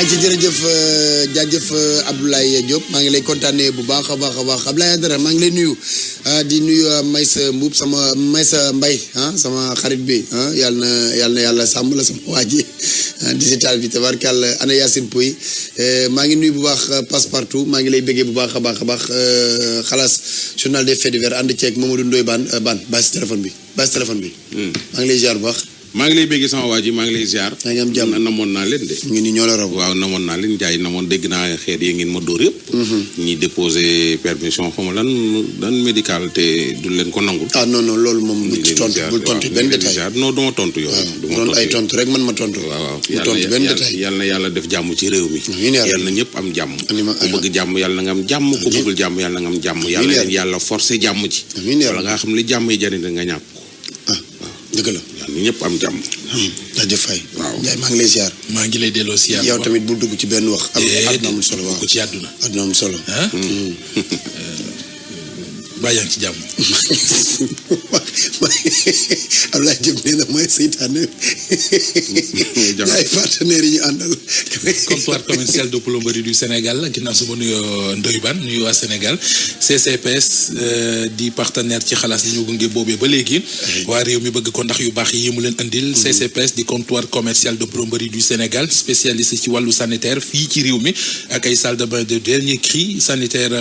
ay ci jërëjëf jaajëf Abdoulaye Diop maa ngi lay kontaanee bu baax a baax a baax Abdoulaye Dara maa ngi lay nuyu di nuyu Maysa Mbuub sama Maysa Mbay sama xarit bi yàlla na yàlla sàmm la sama waa ji digital bi tabarkàlla ana Yacine Pouy maa ngi nuyu bu baax Passepartout maa ngi lay bëggee bu baax a baax a baax xalaas journal des faits divers ànd ceeg Mamadou Ndoye Bane bàyyi si téléphone bi maa ngi lay ziar bu baax. maa ngi lay bëgg sama waa ji maa ngi lay ziar. maa ngi am jàmm namoon naa leen de. ñu ni ñoo la raw. waaw namoon naa leen jaay namoon dégg naa xeet yi ngeen ma dóor yëpp. ñi déposé permission xaw ma lan médical te du leen ko nangul. ah non loolu moom bu ci tontu bul tontu benn détail. non duma tontu yow. doon ay tontu rek man ma tontu. waaw tontu benn détail. yàlla na yàlla def jàmm ci réew mi. yàlla na ñëpp am jàmm. ku bëgg jàmm yàlla na nga am jàmm. ku bëggul jàmm yàlla na nga am jàmm. yàlla yàlla forcé jàmm ci. wala nga xam li jàmm yi jariñ nga ñàkk. dëgg la. yàlla ñëpp am jàmm. jaajëf Faye. waaw Ndiaye maa ngi lay ziar. maa ngi lay delloo ziar. yow tamit bul dugg ci benn wax. àdduna amul solo waaw ko ci àdduna. àdduna amul solo. baa yaa ngi ci jàmm. Abdoulaye Diop nee na mooy seytaane. ay partenaires yi ñu àndal. comptoir commercial de plomberie du Sénégal ginnaaw su ma nuyoo Ndoye Bane nuyu waa Sénégal CCPS di partenaire ci xalaas li ñu gunge boobee ba léegi. waa réew mi bëgg ko ndax yu baax yi mu leen andil. CCPS di comptoir commercial de plomberie du Sénégal spécialiste ci wàllu sanitaire fii ci réew mi ak ay salle de bain de dernier cri sanitaire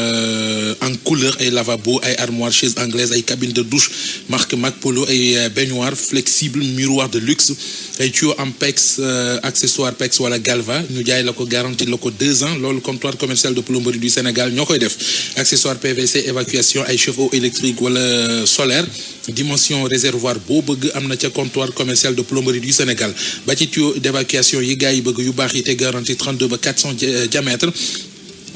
en couleur ay lavabo ay armoire chaise anglaise ay cabine de douche marque Macpolo ay baignoire flexible miroir de luxe ay tuyaux en PEX accessoire PEX wala Galva ñu jaay la ko garantie la ko 2 ans loolu comptoir commercial de plomberie du Sénégal ñoo koy def accessoire PVC évacuation ay chauffe-eau électrique wala solaire dimension réservoir boo bëgg am na ca comptoir commercial de plomberie du Sénégal ba ci tuyau d'évacuation yi gars yi bëgg yu baax yi te garantie 32 ba 400 diamètre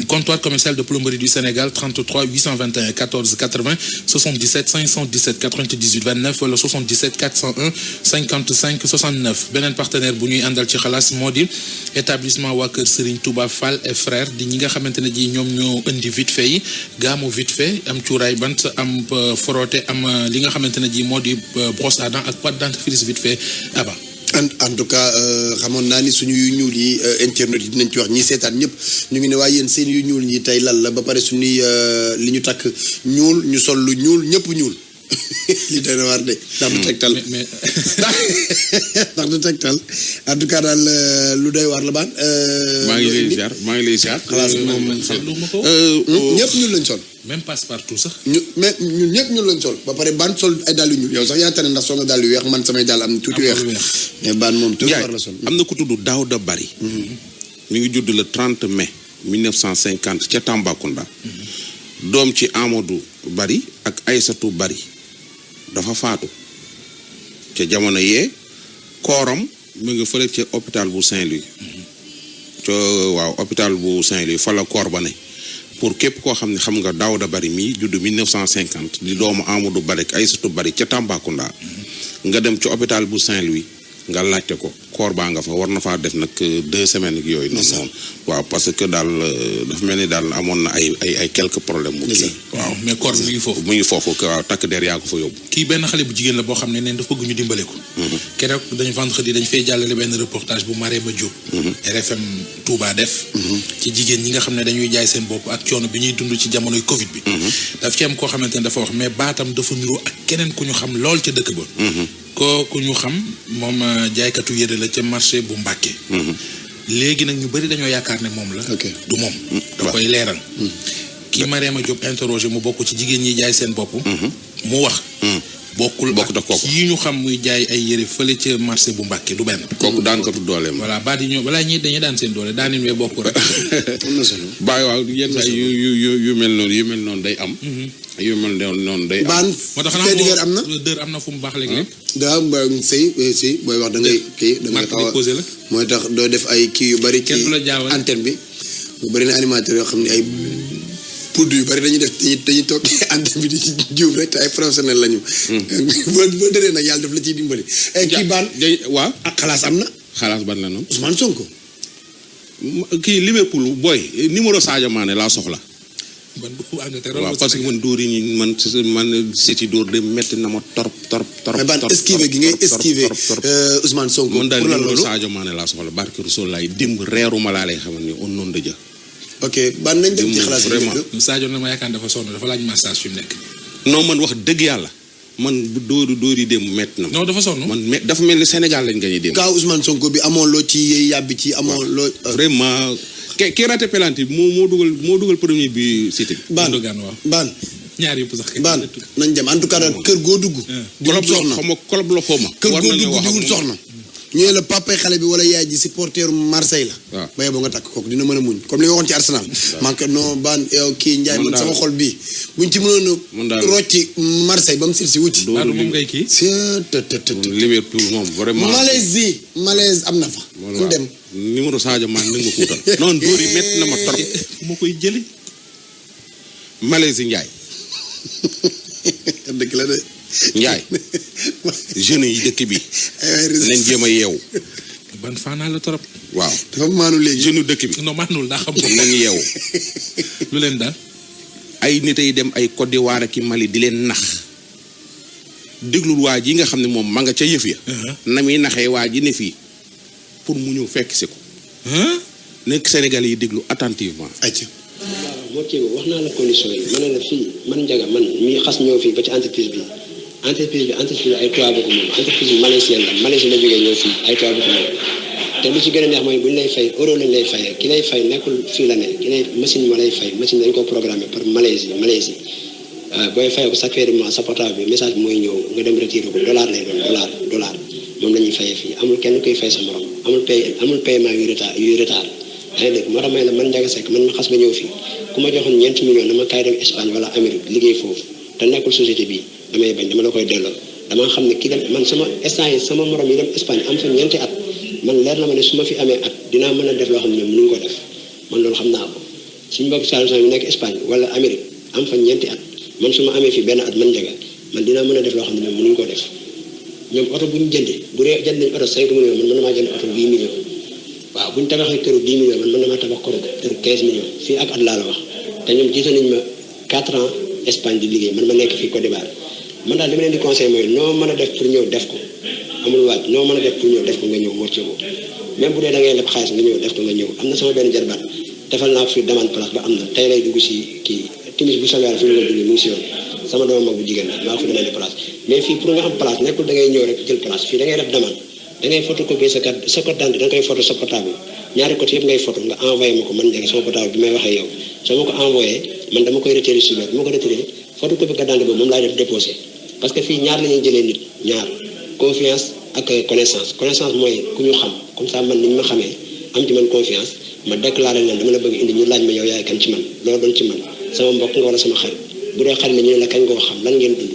comptoir commercial de plomberie du Sénégal 33 821 14 80 77 517 98 29 wala 77 401 55 69 beneen partenaire bu ñuy àndal ci xalaas moo di établissement waa kër Serigne Touba Fall et frère di ñi nga xamante ne ji ñoom ñoo indi vite fait yi gaamu vite fait am cuuraay bant am frotté am li nga xamante ne ji moo di brosse à dents ak pâte dentifrice vite fait aba en tout cas xamoon naa ni suñu yu ñuul yi internet yi dinañ ci wax ñi seetaan ñëpp ñu ngi ne waaye yéen seen yu ñuul ñi tey lan la ba pare suñuy li ñu takk ñuul ñu sol lu ñuul ñëpp ñuul li doy na waar de ndax du tegtal ndax du tegtal en tout cas daal lu doy waar la baan maa ngi lay ziar xalaas moom ñëpp ñuul lañ sol même Passepartout sax mais ñun ñëpp ñuul lañ sol ba pare baan sol ay dàll yu ñuul yow sax yaa tane ndax sol nga dàll yu weex man samay dàll am na tuuti weex mais baan moom tuuti war la sol am na ku tudd Daouda Bari mi ngi judd le 30 mai 1950 ca Tambacounda doom ci Amadou Bari ak Aïssatou Bari dafa faatu ca jamono yee kooram mu ngi fële ca hôpital bu Saint-Louis waaw hôpital bu Saint-Louis fa la koor ba ne pour képp koo xam ne xam nga Daouda Bari mii judd 1950 di doomu Amadou Bari ak Aïssatou Bari ca Tambacounda nga dem ci hôpital bu Saint-Louis nga laajte ko koor baa nga fa war na faa def nag 2 semaines ak yooyu noonu waaw parce que daal dafa mel ni daal amoon na ay quelques problèmes mu kii waaw mais koor bi mu ngi foofu waaw takk der yaa ko fa yóbbu kii benn xale bu jigéen la boo xam ne neen dafa bëgg ñu dimbale ko keroog dañu vendredi dañu fay jàllale benn reportage bu Marème Diop RFM Touba def ci jigéen ñi nga xam ne dañuy jaay seen bopp ak coono bi ñuy dund ci jamonoy Covid bi daf ci am koo xamante ne dafa wax mais baatam dafa niroo ak keneen ku ñu xam lool ca dëkk ba kooku ñu xam moom jaaykatu yére la ca marché bu Mbàkke léegi nag ñu bëri dañoo yaakaar ne moom la du moom da koy leeral kii Mariama Diop interrogé mu bokk ci jigéen ñi jaay seen bopp mu wax bokkul ak yi ñu xam muy jaay ay yére fële ca marché bu Mbàkke du benn kooku daan ko dooleem voilà baat yi ñoo balaa ñi dañuy daan seen doole daanin wee bokk rek am na solo bàyyi waaw yenn saa yu mel noonu day am yu mel noonu day am baan moo tax xanaa am na dër am na fu mu baax léegi daa si booy wax da ngay kii da ngay xaw a mooy tax doo def ay kii yu bari ci antenne bi mu bari na animateur yoo xam ne ay poudre yu bari dañuy def dañuy toog antenne bi di ci juum rek te ay professionnel lañu boo dëree nag yàlla daf la ciy dimbali kii baan waaw ak xalaas am na xalaas ban la noonu Ousmane Sonko kii Liverpool booy numéro Sadio Mané laa soxla ban bu Angleterre waaw parce que man dóor yi man seeti dóor de métti na ma torop. mais ban esquiver gi ngay esquiver Ousmane Sonko. man daal pour lan numéro loolu Sadio Mané laa soxla barke Rasul laay démb reeruma laa lay xamal ni on noonu de jë. ok ban nañ dem ci xalaat yi vraiment. Sadio na ma yaakaar dafa sonn dafa laaj massage fi mu nekk. non man wax dëgg yàlla man bu dóor yi démb métti na ma. non dafa sonn. man dafa mel ni Sénégal lañ gañe démb. kaa Ousmane Sonko bi amoon loo ci yàbbi ci amoon loo. vraiment ki raté penalty bi moo dugal premier bi Cité. baan Gundogan waaw. baan ñaar yëpp sax. baan nañ dem en tout cas kër goo dugg. kolob la xaw ma kolob la xaw ma. kër war goo nañoo dugg wax ak diwul moom. soxna. ñu ne la papay xale bi wala yaay ji supporteru Marseille la. waaw ba yeboo nga takk kooku dina mën a muñ comme li nga waxoon ci Arsenal. man que non baan yow kii Ndiaye man sama xol bii buñ ci mënoon man a daal rocci Marseille ba mu sil si wuti. Baadu moom ngay kii. Liverpool moom vraiment. malaise am na fa. voilà ñu dem. numéro Sadio Mané nag ma kuutal. non dóor yi métti na ma trop. moo koy jëli. Malaise Ndiaye. dëgg la de. Ndiaye jeunes yi dëkk bi nañ jéem a yeewu. ban faanaa la trop. waaw dafa maanu léegi. jeune dëkk bi non maanul daa xam ko. nañ yeewu. lu leen daal. ay nit ay dem ay Côte d'Ivoire ak Mali di leen nax déglul waa ji nga xam ne moom ma nga ca yëf ya. na muy naxee waa ji ne fii pour mu ñëw fekk si ko. nekk Sénégalais yi déglu attentivement. ayca. moo ci wax naa la condition yi ma ne la fii man Ndiaga man mi xas ñëw fii ba ci entreprise bi ay tubaab ko moom entreprise bi malaisienne la Malaisie la jógee ñëw fii ay tubaab ko moom te lu ci gën a neex mooy bu ñu lay fay euro lañ lay fayee ki lay fay nekkul fii la ne ki lay machine ma lay fay machine dañ ko programmé par Malaisie booy fayee ko chaque fin de mois sa portable bi message bi mooy ñëw nga dem retiré ko dollar lay doon dollar moom la ñuy fayee fii amul kenn koy fay sa morom amul paiement yuy retard yaa ngi dégg moo tax may la man Ndiaga Seck man ma xas ba ñëw fii ku ma joxoon 9 millions dama kaay dem Espagne wala Amérique liggéey foofu te nekkul société bi damay bañ dama la koy delloo dama xam ne ki dem man sama instant yi sama morom yi dem Espagne am fa 4 at man leer na ma ne su ma fi amee at dinaa mën a def loo xam ne mënuñ ko def man loolu xam naa ko suñu mbokk Saloum yu nekk Espagne wala Amérique am fa 4 at man su ma amee fi benn at man Ndiaga man dinaa mën a def loo xam ne mënuñ ko def ñoom oto bu ñu jëndee bu dee jënd nañ oto 5 millions man mën na maa jënd oto 8 millions waaw bu ñu tabaxee këru 10 millions man mën na maa tabax këru 15 millions fii ak at laa la wax te ñoom jiite nañ ma 4 ans Espagne di liggéey man ma nekk fii Côte d'Ivoire man daal li ma leen di conseil mooy noo mën a def pour ñëw def ko amul waaj noo mën a def pour ñëw def ko nga ñëw morce ko même bu dee da ngay leb xaalis nga ñëw def ko nga ñëw am na sama benn jarbaat defal naa ko fi demande place ba am na tey lay dugg si kii timis bu soobee fi mu la dugg mu ngi si yoon sama doom mag bu jigéen la maa ko fi demande place mais fii pour nga am place nekkul da ngay ñëw rek jël place fii da ngay def demande da ngay photocopier sa carte d'identité da nga koy photo sa portable ñaari côté yëpp ngay photo nga envoyé ma ko man Ndiaga sama portable bi may waxee yow soo ma ko envoyé man dama koy retiré si biir bi ma ko retiré photocopie carte d'identité boobu moom laay def déposé parce que fii ñaar la ñuy jëlee nit ñaar confiance ak connaissance mooy ku ñu xam comme ça man ni ñu ma xamee am ci man confiance ma déclaré leen dama la bëgg indi ñu laaj ma yow yaay kan ci man loolu doon ci man sama mbokk nga wala sama xarit bu dee xarit la ñu ne la kañ ngoo xam lan ngeen dund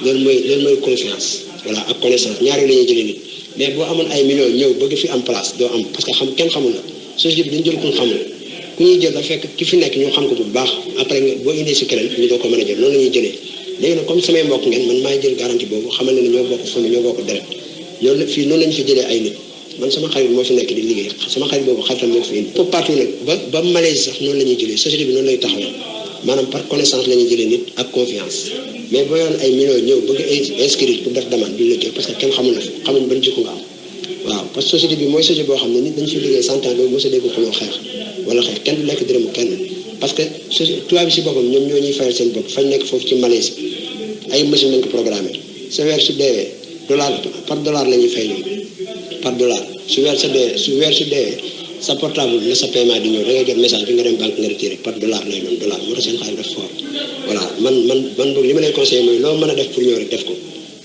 loolu mooy confiance voilà ak connaissance ñaar yi la ñuy jëlee nit mais boo amoon ay millions ñëw bëgg fi am place doo am parce que xam kenn xamul la société bi dañu jël ku ñu xamul ku ñuy jël da fekk ki fi nekk ñu xam ko bu baax après nga boo indee si keneen ñu doo ko mën a jël noonu la ñuy jëlee léegi nag comme samay mbokk ngeen man maay jël garantie boobu xamal ne ñoo bokk famille ñoo bokk deret loolu fii noonu lañu fi jëlee ay nit man sama xarit moo fi nekk di liggéey sama xarit boobu xaritam moo ko fi indi pour partout nag ba Malaisie sax noonu la ñuy jëlee société bi noonu lay taxawee maanaam par connaissance la ñuy jëlee nit ak confiance mais boo yoon ay millions ñëw bëgg inscrire pour def demande duñ la jël parce que kenn xamul la fi xamuñ ban jikko nga am waaw parce que société bi mooy société boo xam ne nit dañu fi liggéey 100 ans loolu mos a dégg ko loo xeex wala xeex kenn du lekk dërëmu kenn parce que tubaab bi si boppam ñoom ñoo ñuy fayal seen bopp fañ nekk foofu ci Malaisie ay machine lañ ko programmé sa weer su deewee dollar la ñuy fay ñoom par dollar su weer su deewee sa portable la sa paiement di ñëw da ngay jot message bi nga dem banque nga retiré par dollar lay doon dollar moo tax seen xaalis def fort voilà man boog li ma lay conseillé mooy loo mën a def pour ñëw rek def ko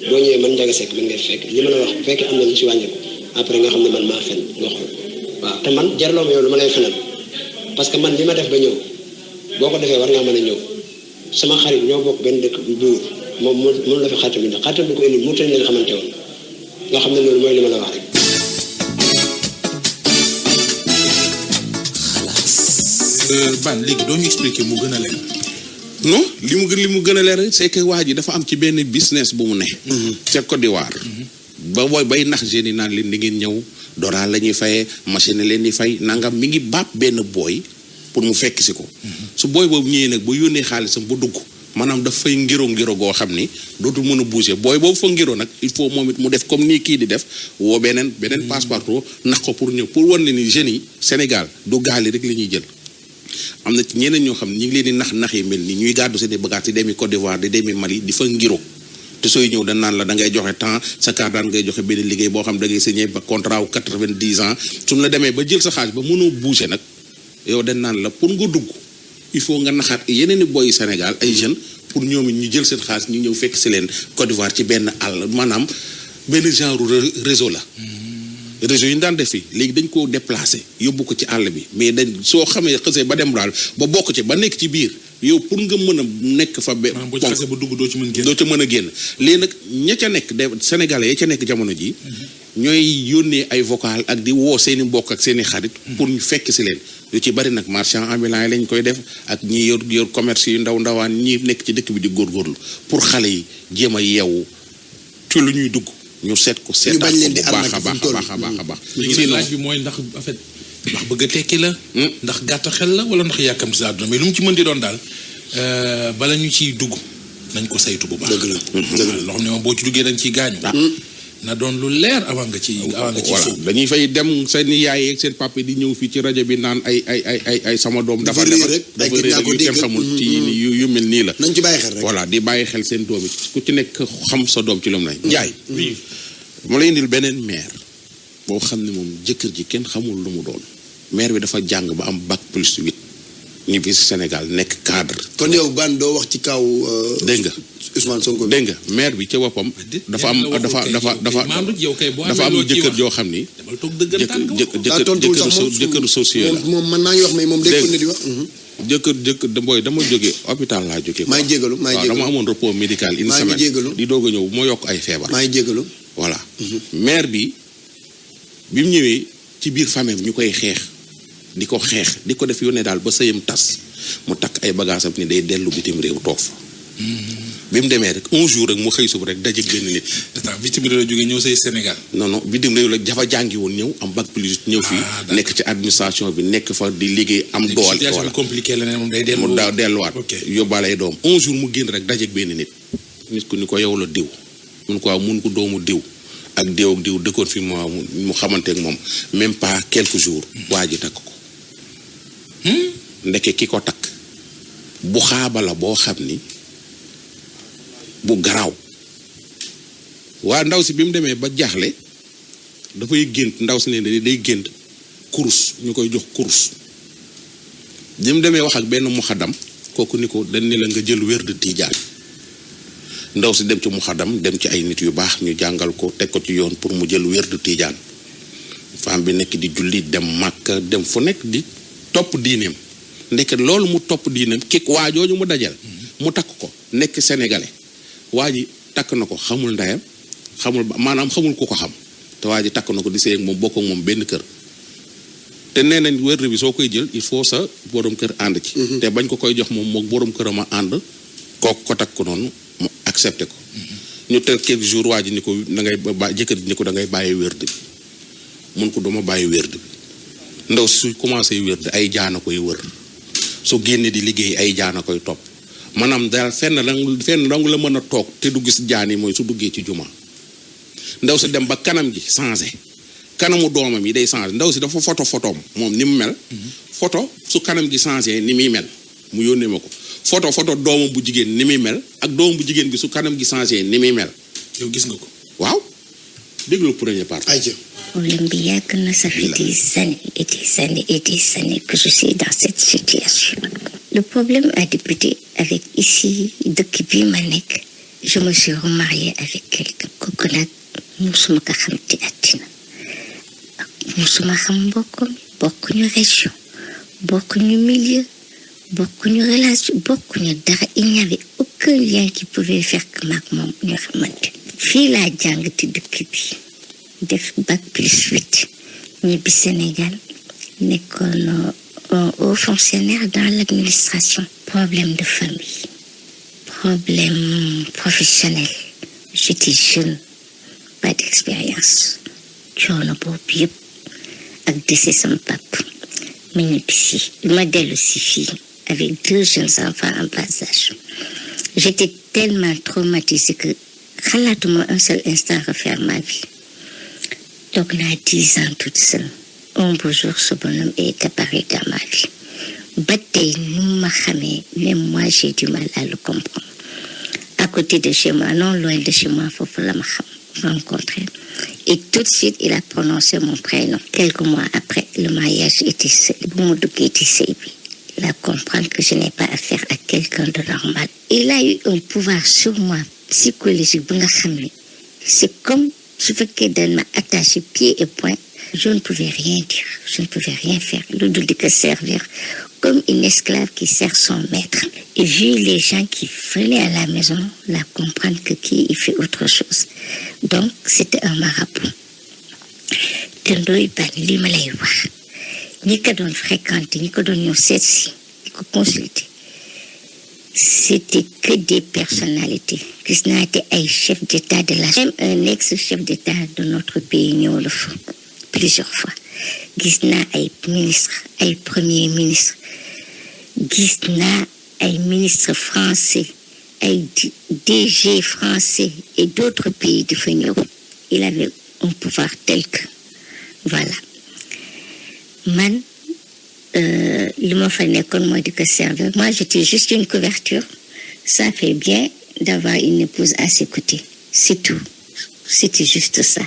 boo ñëwee man Ndiaga Seck man ngay fekk li ma la wax bu fekkee am na ñu si wàññeeku après nga xam ne man maa fen nga xool waaw te man jarloo ma yow lu ma lay fenal parce que man li ma def ba ñëw boo ko defee war ngaa mën a ñëw sama xarit ñoo bokk benn dëkk buur moom la fi xaritam bi ndax xaritam bi ko indi muutali leen xamante woon nga xam ne loolu mooy li ma la wax rek. Ban léegi doo ñu expliquer mu gën a leer. non li mu gën a leer c'est que waa ji dafa am ci benn business bu mu ne. ca Côte d'Ivoire. ba booy bay nax jeunes yi naan leen di ngeen ñëw doral la ñuy fayee machine leen di fay nangam mi ngi baab benn booy pour mu fekk si ko. su booy boobu ñëwee nag ba yónnee xaalisam ba dugg maanaam daf fay ngiro goo xam ni dootul mën a bouger booy boobu fa ngiro nag il faut moom it mu def comme nii kii di def woo beneen Passepartout nax ko pour ñëw pour wan ne ni jeunes yi Sénégal du gaal yi rek la ñuy jël. am na ci ñeneen ñoo xam ne ñu ngi leen di nax yi mel ni ñuy gàddu seen i bagages di demi Côte d'Ivoire di demi Mali di fa ngiro te sooy ñëw dañ naan la da ngay joxe temps sa carte daan ngay joxe benn liggéey boo xam da ngay signé ba contrat wu 90 ans su mu la demee ba jël sa xaalis ba mënoo bouger nag yow dañ naan la pour nga dugg il faut nga naxaat yeneen i boy Sénégal ay jeunes pour ñoom it ñu jël seen xaalis ñu ñëw fekk si leen Côte d'Ivoire ci benn àll maanaam benn genre réseau la. réseau yi ñu daan def fii léegi dañ koo déplacé yóbbu ko ci àll bi mais dañ soo xamee xësee ba dem daal ba bokk ci ba nekk ci biir yow pour nga mën a nekk fa ba. boo ci xasee ba dugg doo ci mën génn. doo ci mën a génn léegi nag ña ca nekk de Sénégalais ya ca nekk jamono ji ñooy yónnee ay vocal ak di woo seen i mbokk ak seen i xarit. pour ñu fekk si leen. yu ci bari nag marchand ambulant yi lañ koy def ak ñi yor commerce yu ndaw ndawaan ñi nekk ci dëkk bi di góorgóorlu pour xale yi jéem a yeewu ci lu ñuy dugg. ñu seet ko seetaat ko bu baax a baax. léegi laaj bi mooy ndax en fait ndax bëgg a tekki la. ndax gàtt xel la wala ndax yàkkam si àdduna mais lu mu ci mën di doon daal bala ñu ciy dugg nañ ko saytu bu baax. dëgg la loo xam ne moom boo ci duggee dañ ciy gaañu. na doon lu leer avant nga ci voilà dañuy fay dem seen yaay ak seen papa di ñëw fii ci rajo bi naan ay sama doom. dafa réer rek yu kenn xamul ci yu mel nii la. nañ ci bàyyi xel rek. voilà di bàyyi xel seen doom yi ku ci nekk xam sa doom ci lu mu ne. Njaay ma lay indil beneen maire boo xam ne moom jëkkër ji kenn xamul lu mu doon maire bi dafa jàng ba am bac plus 8 ñu fi Sénégal nekk cadre. kon yow ban doo wax ci kaw. dégg nga Ousmane Sonko. dégg nga maire bi ca boppam. dafa am jëkkër joo xam ni. jëkkëru sociaux la. moom man maa ngi wax mais moom day ko ne di wax. jëkkër booy dama jóge hôpital laa jóge. maa ngi jégalu dama amoon repos médical une semaine di doog a ñëw moo yokk ay feebar. maa ngi jégalu. voilà maire bi mu ñëwee ci biir famille ñu koy xeex di ko def yónnee daal ba sëyam tas mu takk ay bagaasam ni day dellu bitim réew toog fa. bi mu demee rek un jour rek mu xëy suba rek dajeeg benn nit. bitim réew la jógee ñëw say Sénégal. non bitim réew la dafa jàngi woon ñëw am bac plus ñëw fii. nekk ci administration bi nekk fa di liggéey am doole. voilà situation compliqué la ne moom day mu daaw delluwaat. yóbbaale ay doom un jour mu génn rek dajeeg benn nit ku ni ko yow la diw. mun ko doomu diw ak diw dëkkoon fi mu xamante ak moom même pas quelques jours. waa ji takk ko. ndeke ki ko takk bu xaaba la boo xam ni bu garaaw waa ndaw si bi mu demee ba jaaxle dafay gént ndaw si ne day gént kurus ñu koy jox kurus bi mu demee wax ak benn muxadam kooku ni ko dañ ne la nga jël wér de Tijaan ndaw si dem ci muxadam dem ci ay nit yu baax ñu jàngal ko teg ko ci yoon pour mu jël wér de Tijaan femme bi nekk di julli dem Màkka dem fu nekk di topp diineem ndeket loolu mu topp diineem kik waa jooju mu dajal mu takk ko nekk sénégalais waa ji takk na ko xamul ndeyam maanaam xamul ku ko xam te waa ji takk na ko di sëy ak moom bokk ak moom benn kër te nee nañ wér bi soo koy jël il faut sa borom kër ànd ci te bañ ko koy jox moom borom këram a ànd kooku ko takk ko noonu mu accepté ko ñu teg quelques jours waa ji ni ko da ngay jëkkër ji ni ko da ngay bàyyi wér bi mun ko dama bàyyi wér bi ndaw su commencé wér ay jaana koy wër su génne di liggéey ay jaana koy topp maanaam daal fenn dong la mën a toog te du gis jaan yi mooy su duggee ci juma ndaw si dem ba kanam gi changé kanamu doomam yi day changé ndaw si dafa photoom moom ni mu mel photo su kanam gi changé ni muy mel mu yónnee ma ko photo doomam bu jigéen ni muy mel ak doomam bu jigéen bi su kanam gi changé ni muy mel. yow gis nga ko. waaw déglu premier partie. problème bi yàgg na, ça fait des années et des années et des années que je suis dans cette situation. Le problème a débuté avec ici dëkk bi ma nekk. Je me suis remariée avec quelqu'un kooku nag musuma ko xam ci àddina musuma xam mbokkam bokkuñu région bokkuñu milieu bokkuñu relation bokkuñu dara. Il n'y avait aucun lien qui pouvait faire que maag moom ñu xamante. Fii laa jàng ci dëkk bi def bac plus 8 ñibbi Sénégal nekkoon haut fonctionnaire dans l'administration. Problème de famille, problème professionnel. J'étais jeune, pas d'expérience. Coono boobu yëpp ak dese sama pap ma ñibbisi ma dellu si fii avec 2 jeunes enfants en bas âge. J'étais tellement traumatisée que xalaatuma un seul instant refaire ma vie. Donc naa 10 ans toute seule. Un beau jour ce bonhomme est apparu dans ma vie. Ba tey nu ma xamee, même moi j'ai du mal à le comprendre. À côté de chez moi, non loin de chez moi, foofu la ma rencontré. Et tout de suite, il a prononcé mon prénom. Quelques mois après, le mariage était il a compris que je n'ai pas affaire à quelqu'un de normal. Il a eu un pouvoir sur moi psychologique. C'est comme si je m'a attaché pieds et poings. Je ne pouvais rien dire, je ne pouvais rien faire. Le dul que servir comme une esclave qui sert son maître. Et vu les gens qui venaient à la maison, la comprendre que qui il fait autre chose. Donc, c'était un marabout. te Ndoye Bane li ma lay wax ñi ko doon fréquenter ñi ko doon ñëw seet si ñi ko consulter c'était que des personnalités gis naa te ay chef d'état de la même un ex-chef d'état de notre pays ñëw la fa plusieurs fois gis naa ay ministre ay premier ministre gis naa ay ministre français ay DG français et d'autres pays de fa ñëw il avait un pouvoir tel que voilà man li ma fa nekkoon mooy di ko servir moi j'étais juste une couverture ça fait bien d'avoir une épouse à ses côtés c'est tout c'était juste ça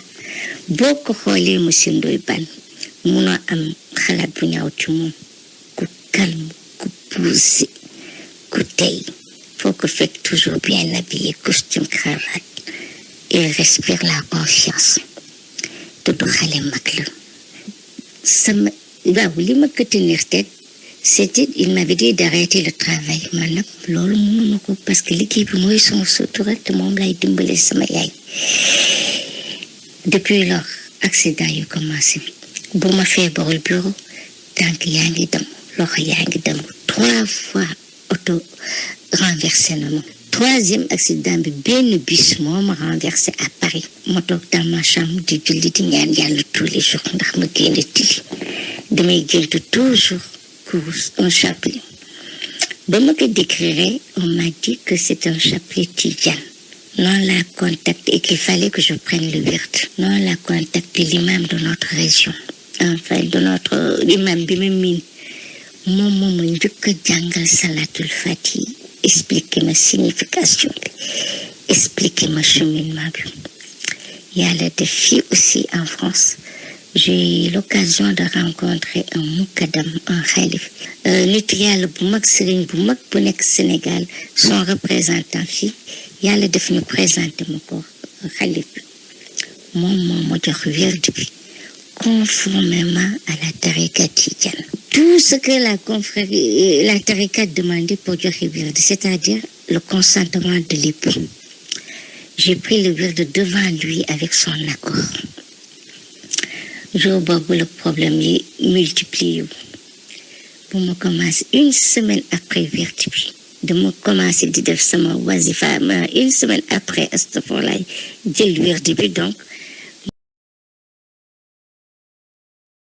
boo ko xoolee monsieur Ndoye Bane munoo am xalaat bu ñaaw ci moom ku calme ku posé ku tey faut que fekk toujours bien habillé costume cravate il respire la confiance te du xale mag la sama waaw li ma ko tenir tête c'était il m'avait dit d'arrêter le travail man nag loolu mënuma ko parce que liggéey bi mooy sama sutura te moom lay dimbale sama yaay depuis lors accident yu commencé bu ma feebarul bureau tànk yaa ngi dem loxo yaa ngi dem 3 fois auto renversé na ma 3e accident bi benn bus moo ma renversé à Paris ma toog dans ma chambre di julli di ñaan yàlla tous les jours ndax ma génn tili damay gént toujours un chapelet ba ma ko décrire on m'a dit que c'est un chapelet tidjane non la contacte et qu'il fallait que je prenne le wird non la contacte l'imam de notre région enfin de notre imam bi ma miin moom ma njëkk a jàngal salatul fati expliquer ma signification bi expliquer ma cheminement bi yàlla def fii aussi en France j'ai eu l'occasion de rencontrer un mukaddam un khalif nit yàlla bu mag sëriñ bu mag bu nekk Sénégal son représentant fii yàlla def ñu présenté ma ko khalif bi moom moo ma jox wird bi conformément à la tariqa tidjane tout ce que la tariqa demandait pour joxe wird c'est-à-dire le consentement de l'époux j'ai pris le wird devant lui avec son accord jour boobu le problème yi multiplié bu ma commencé une semaine après wird bi dama commencé di def sama wazifa une semaine après astafurlaay jël wird bi donc